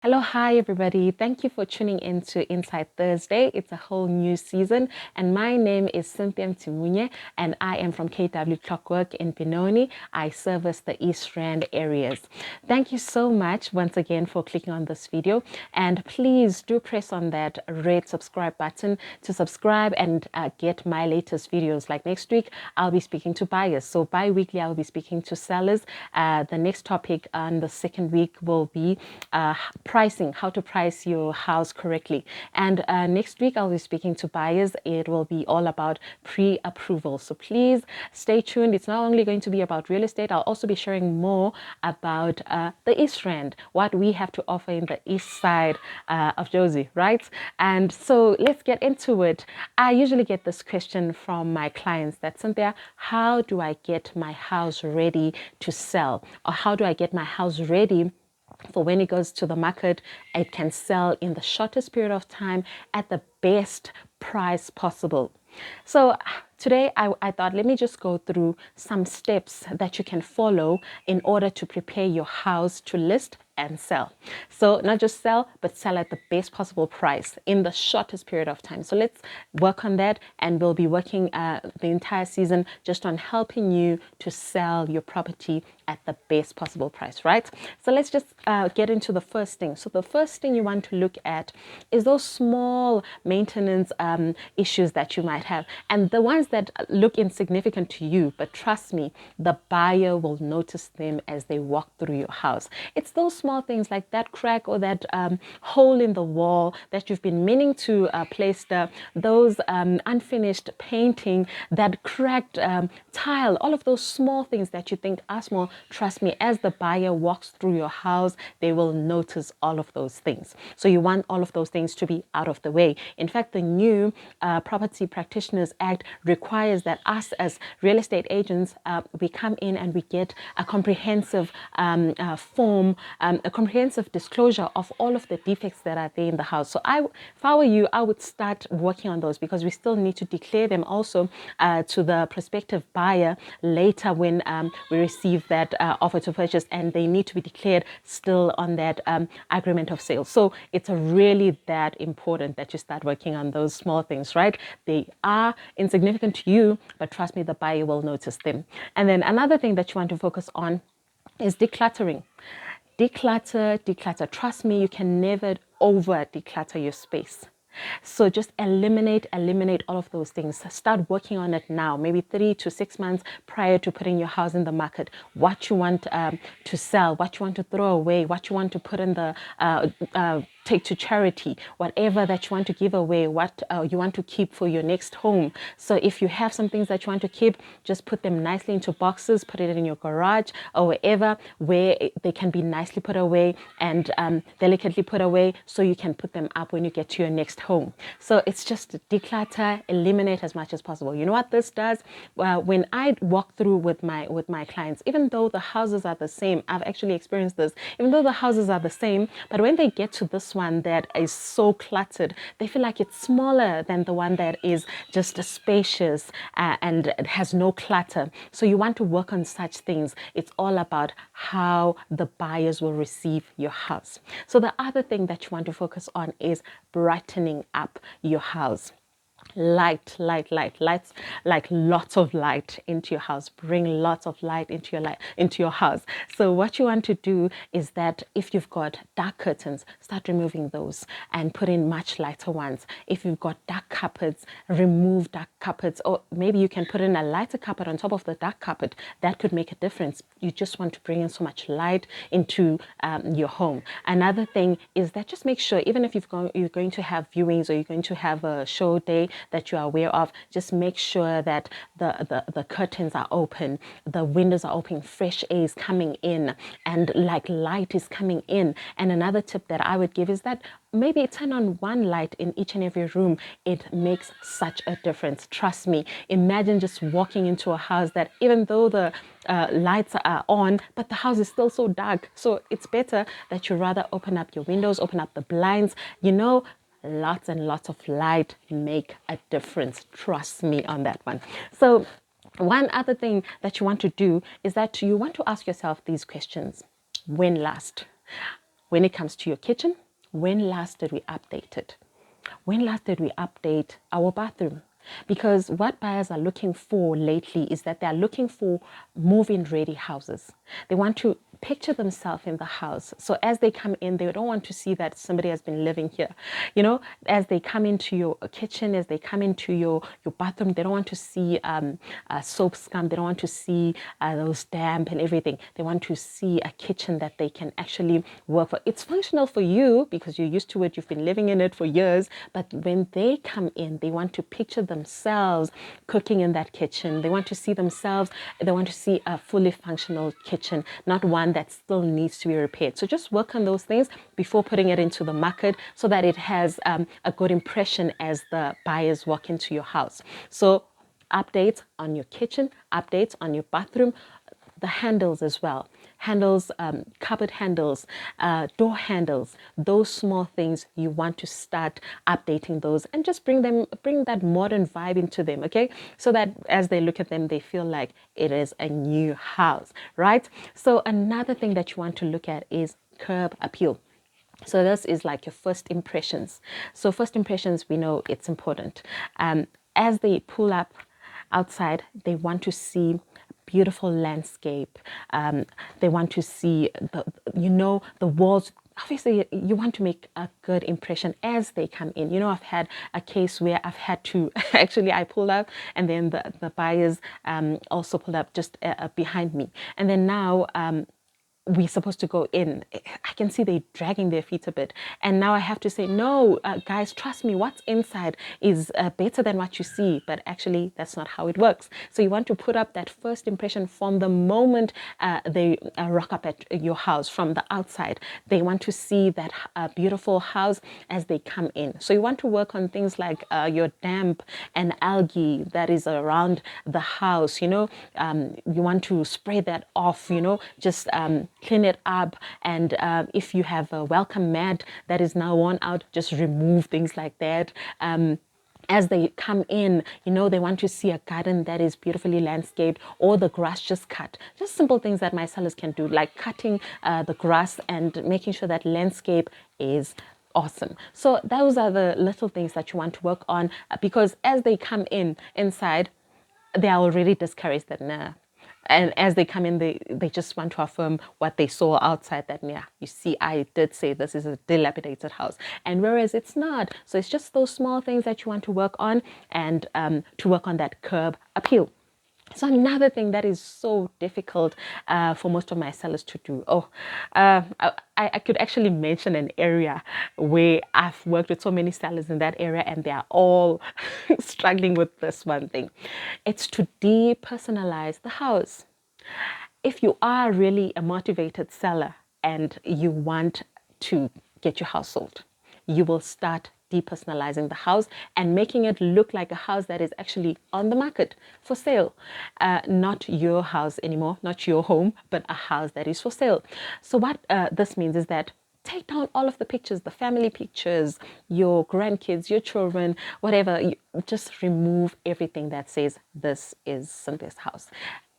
Hello, hi everybody. Thank you for tuning in to Inside Thursday. It's a whole new season, and my name is Cynthia Mthimunye, and I am from KW Clockwork in Benoni. I service the East Rand areas. Thank you so much once again for clicking on this video, and please do press on that red subscribe button to subscribe and get my latest videos. Like next week, I'll be speaking to buyers. So bi-weekly, I'll be speaking to sellers. The next topic on the second week will be pricing, how to price your house correctly. And next week, I'll be speaking to buyers. It will be all about pre-approval. So please stay tuned. It's not only going to be about real estate, I'll also be sharing more about the East Rand, what we have to offer in the east side of Jozi, right? And so let's get into it. I usually get this question from my clients that, Cynthia, how do I get my house ready to sell? Or how do I get my house ready for when it goes to the market, it can sell in the shortest period of time at the best price possible? So today I thought, let me just go through some steps that you can follow in order to prepare your house to list and sell. So not just sell, but sell at the best possible price in the shortest period of time. So let's work on that, and we'll be working the entire season just on helping you to sell your property at the best possible price, right? So let's just get into the first thing. So the first thing you want to look at is those small maintenance issues that you might have, and the ones that look insignificant to you, but trust me, the buyer will notice them as they walk through your house. It's those small things like that crack or that hole in the wall that you've been meaning to place, those unfinished painting, that cracked tile, all of those small things that you think are small. Trust me, as the buyer walks through your house, they will notice all of those things. So you want all of those things to be out of the way. In fact, the new Property Practitioners Act requires that us as real estate agents, we come in and we get a comprehensive form, a comprehensive disclosure of all of the defects that are there in the house. So if I were you, I would start working on those, because we still need to declare them also to the prospective buyer later when we receive that offer to purchase, and they need to be declared still on that agreement of sale. So it's really that important that you start working on those small things, right? They are insignificant to you, but trust me, the buyer will notice them. And then another thing that you want to focus on is decluttering. Declutter. Trust me, you can never over declutter your space. So just eliminate all of those things. Start working on it now, maybe 3 to 6 months prior to putting your house in the market. What you want to sell, what you want to throw away, what you want to put in the take to charity, whatever that you want to give away, what you want to keep for your next home. So if you have some things that you want to keep, just put them nicely into boxes, put it in your garage or wherever where they can be nicely put away and delicately put away, so you can put them up when you get to your next home. So it's just declutter, eliminate as much as possible. You know what this does? When I walk through with my clients, even though the houses are the same, I've actually experienced this, even though the houses are the same, but when they get to this one that is so cluttered, they feel like it's smaller than the one that is just spacious and it has no clutter. So you want to work on such things. It's all about how the buyers will receive your house. So the other thing that you want to focus on is brightening up your house. Lights, like lots of light into your house. Bring lots of light into your house. So what you want to do is that if you've got dark curtains, start removing those and put in much lighter ones. If you've got dark carpets, remove dark carpets, or maybe you can put in a lighter carpet on top of the dark carpet. That could make a difference. You just want to bring in so much light into your home. Another thing is that just make sure, even if you're going to have viewings or you're going to have a show day that you are aware of, just make sure that the curtains are open, the windows are open, fresh air is coming in, and like light is coming in. And another tip that I would give is that maybe turn on one light in each and every room. It makes such a difference. Trust me. Imagine just walking into a house that even though the lights are on, but the house is still so dark. So it's better that you rather open up your windows, open up the blinds, lots and lots of light make a difference. Trust me on that one. So one other thing that you want to do is that you want to ask yourself these questions. When last? When it comes to your kitchen, when last did we update it? When last did we update our bathroom? Because what buyers are looking for lately is that they are looking for move-in ready houses. They want to picture themselves in the house. So as they come in, they don't want to see that somebody has been living here. You know, as they come into your kitchen, as they come into your bathroom, they don't want to see soap scum. They don't want to see those damp and everything. They want to see a kitchen that they can actually work for. It's functional for you because you're used to it. You've been living in it for years. But when they come in, they want to picture themselves cooking in that kitchen. They want to see themselves, they want to see a fully functional kitchen, not one that still needs to be repaired. So just work on those things before putting it into the market so that it has a good impression as the buyers walk into your house. So updates on your kitchen, updates on your bathroom, the handles as well. Handles, cupboard handles, door handles, those small things, you want to start updating those and just bring that modern vibe into them, okay? So that as they look at them, they feel like it is a new house, right? So another thing that you want to look at is curb appeal. So this is like your first impressions. So first impressions, we know it's important. As they pull up outside, they want to see beautiful landscape. They want to see the walls. Obviously, you want to make a good impression as they come in. You know, I've had a case where I've had to actually I pulled up, and then the buyers also pulled up just behind me, and then now we're supposed to go in. I can see they're dragging their feet a bit. And now I have to say, no, guys, trust me, what's inside is better than what you see. But actually, that's not how it works. So you want to put up that first impression from the moment they rock up at your house from the outside. They want to see that beautiful house as they come in. So you want to work on things like your damp and algae that is around the house. You know, you want to spray that off, you know, just clean it up, and if you have a welcome mat that is now worn out, just remove things like that. As they come in, you know, they want to see a garden that is beautifully landscaped, or the grass just cut. Just simple things that my sellers can do, like cutting the grass and making sure that landscape is awesome. So those are the little things that you want to work on, because as they come inside, they are already discouraged that nah. And as they come in, they just want to affirm what they saw outside, that, yeah, you see, I did say this is a dilapidated house. And whereas it's not. So it's just those small things that you want to work on, and to work on that curb appeal. So another thing that is so difficult for most of my sellers to do. I could actually mention an area where I've worked with so many sellers in that area, and they are all struggling with this one thing. It's to depersonalize the house. If you are really a motivated seller and you want to get your house sold, you will start depersonalizing the house and making it look like a house that is actually on the market for sale. Not your house anymore, not your home, but a house that is for sale. So what this means is that take down all of the pictures, the family pictures, your grandkids, your children, whatever. You just remove everything that says this is Cynthia's house.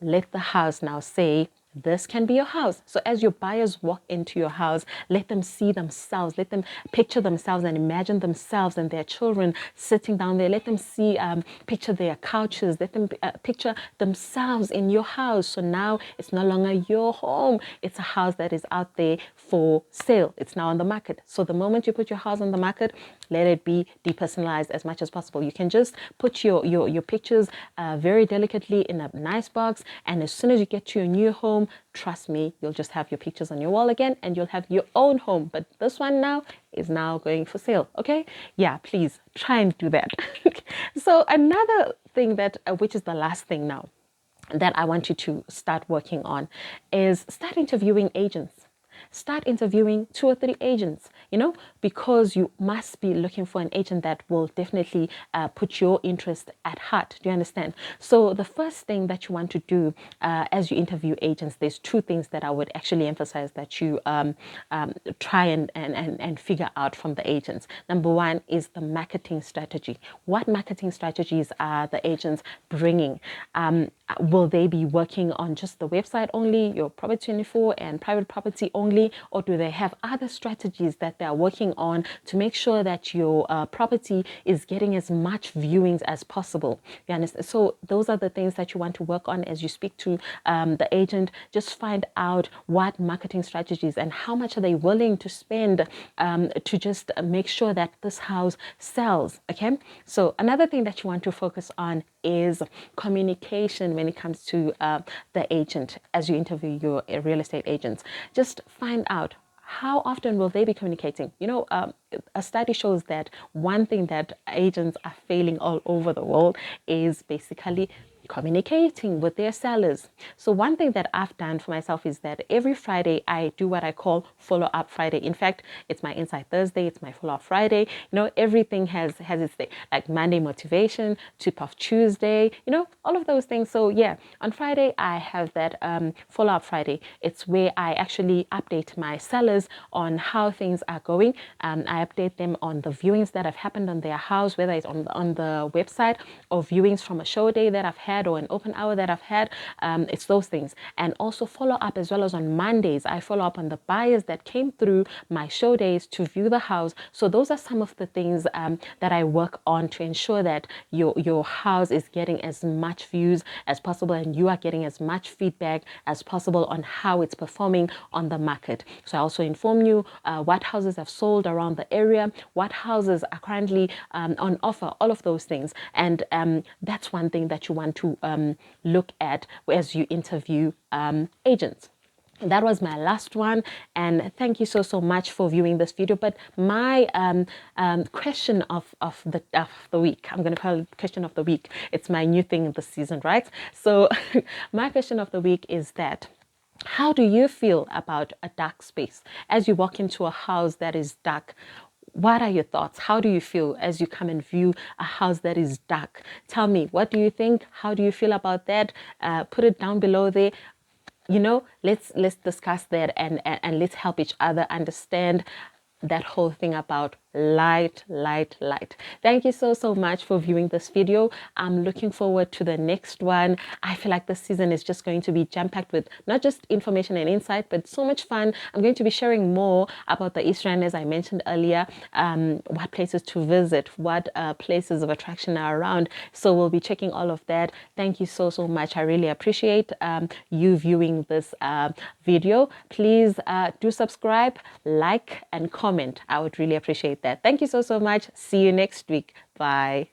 Let the house now say, this can be your house. So as your buyers walk into your house, let them see themselves, let them picture themselves and imagine themselves and their children sitting down there. Let them see, picture their couches, let them picture themselves in your house. So now it's no longer your home. It's a house that is out there for sale. It's now on the market. So the moment you put your house on the market, let it be depersonalized as much as possible. You can just put your pictures very delicately in a nice box, and as soon as you get to your new home, trust me, you'll just have your pictures on your wall again, and you'll have your own home. But this one now is now going for sale. Okay, yeah, please try and do that. So another thing that which is the last thing now that I want you to start working on is start interviewing agents. Start interviewing 2 or 3 agents, you know, because you must be looking for an agent that will definitely put your interest at heart. Do you understand? So the first thing that you want to do as you interview agents, there's 2 things that I would actually emphasize that you try and figure out from the agents. Number 1 is the marketing strategy. What marketing strategies are the agents bringing? Will they be working on just the website only, your Property 24 and private property only, or do they have other strategies that they're working on to make sure that your property is getting as much viewings as possible? You understand? So those are the things that you want to work on as you speak to the agent. Just find out what marketing strategies and how much are they willing to spend to just make sure that this house sells. Okay, so another thing that you want to focus on is communication when it comes to the agent as you interview your real estate agents. Just find out how often will they be communicating. You know, a study shows that one thing that agents are failing all over the world is basically communicating with their sellers. So one thing that I've done for myself is that every Friday I do what I call follow-up Friday. In fact, it's my Insight Thursday, it's my follow-up Friday. You know, everything has its day, like Monday motivation, tip of Tuesday, you know, all of those things. So yeah, on Friday I have that follow-up Friday. It's where I actually update my sellers on how things are going. I update them on the viewings that have happened on their house, whether it's on the website or viewings from a show day that I've had or an open hour that I've had. It's those things. And also follow up as well as on Mondays. I follow up on the buyers that came through my show days to view the house. So those are some of the things that I work on to ensure that your house is getting as much views as possible and you are getting as much feedback as possible on how it's performing on the market. So I also inform you what houses have sold around the area, what houses are currently on offer, all of those things. And that's one thing that you want to look at as you interview agents. That was my last one, and thank you so much for viewing this video. But my question of the week, I'm going to call it question of the week. It's my new thing this season, right? So my question of the week is that, how do you feel about a dark space? As you walk into a house that is dark, what are your thoughts? How do you feel as you come and view a house that is dark? Tell me, what do you think? How do you feel about that? Put it down below there. You know, let's discuss that and let's help each other understand that whole thing about light. Thank you so much for viewing this video. I'm looking forward to the next one. I feel like this season is just going to be jam-packed with not just information and insight, but so much fun. I'm going to be sharing more about the East Rand, as I mentioned earlier, what places to visit, what places of attraction are around. So we'll be checking all of that. Thank you so much. I really appreciate you viewing this video. Please do subscribe, like, and comment. I would really appreciate that. Thank you so much. See you next week. Bye.